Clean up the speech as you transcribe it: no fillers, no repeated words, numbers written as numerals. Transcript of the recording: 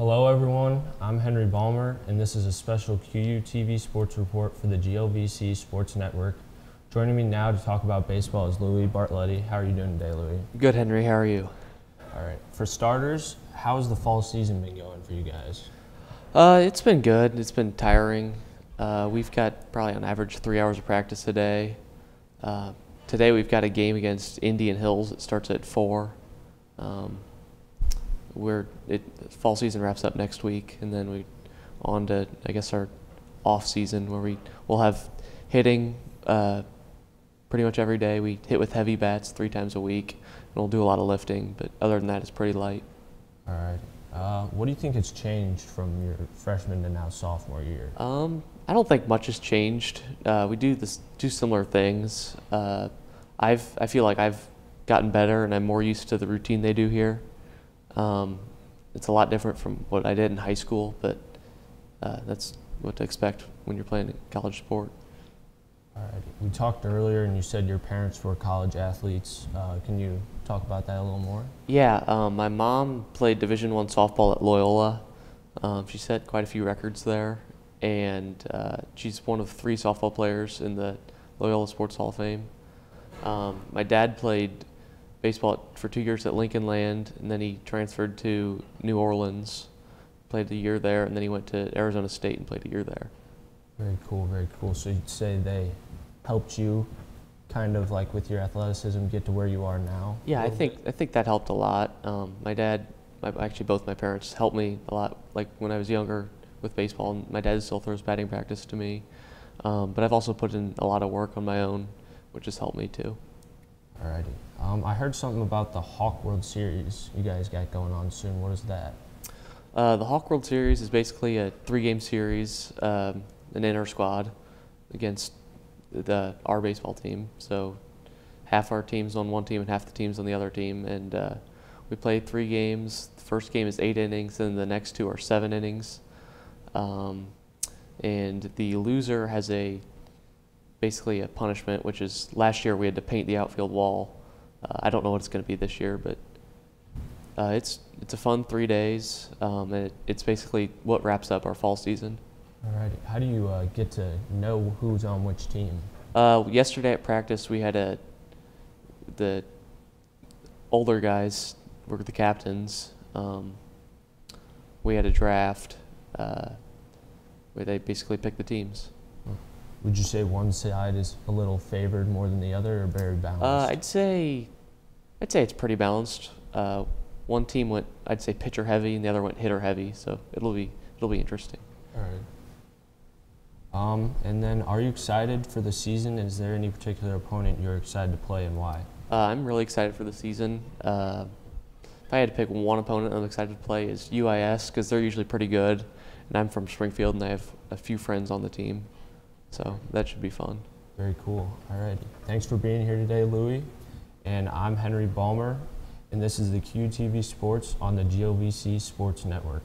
Hello everyone, I'm Henry Balmer, and this is a special QUTV sports report for the GLVC Sports Network. Joining me now to talk about baseball is Louis Bartletti. How are you doing today, Louis? Good, Henry. How are you? All right. For starters, how has the fall season been going for you guys? It's been good. It's been tiring. We've got probably on average 3 hours of practice a day. Today we've got a game against Indian Hills. It starts at 4. Fall season wraps up next week, and then we on to our off season where we'll have hitting pretty much every day. We hit with heavy bats 3 times a week, and we'll do a lot of lifting. But other than that, it's pretty light. All right. What do you think has changed from your freshman to now sophomore year? I don't think much has changed. We do similar things. I feel like I've gotten better, and I'm more used to the routine they do here. It's a lot different from what I did in high school, but that's what to expect when you're playing a college sport. All right. We talked earlier, and you said your parents were college athletes. Can you talk about that a little more? Yeah, my mom played Division I softball at Loyola. She set quite a few records there, and she's one of 3 softball players in the Loyola Sports Hall of Fame. My dad played baseball for 2 years at Lincoln Land, and then he transferred to New Orleans, played a year there, and then he went to Arizona State and played a year there. Very cool, very cool. So you'd say they helped you kind of like with your athleticism get to where you are now? Yeah, I think that helped a lot. My dad, actually both my parents helped me a lot, like when I was younger with baseball, and my dad still throws batting practice to me. But I've also put in a lot of work on my own, which has helped me too. Alrighty. I heard something about the Hawk World Series you guys got going on soon. What is that? The Hawk World Series is basically a 3-game series, an inter-squad against our baseball team. So half our team's on one team and half the team's on the other team. And we play 3 games. The first game is 8 innings, and the next 2 are 7 innings. And the loser has basically a punishment, which is last year we had to paint the outfield wall. I don't know what it's going to be this year, but it's a fun 3 days. It's basically what wraps up our fall season. Alrighty. How do you get to know who's on which team? Yesterday at practice, we had the older guys were the captains. We had a draft where they basically picked the teams. Would you say one side is a little favored more than the other, or very balanced? I'd say it's pretty balanced. One team went, I'd say, pitcher heavy, and the other went hitter heavy. So it'll be interesting. All right. And then, are you excited for the season? Is there any particular opponent you're excited to play, and why? I'm really excited for the season. If I had to pick one opponent I'm excited to play, is UIS, because they're usually pretty good, and I'm from Springfield, and I have a few friends on the team. So that should be fun. Very cool. All right. Thanks for being here today, Louis. And I'm Henry Balmer, and this is the QTV Sports on the GLVC Sports Network.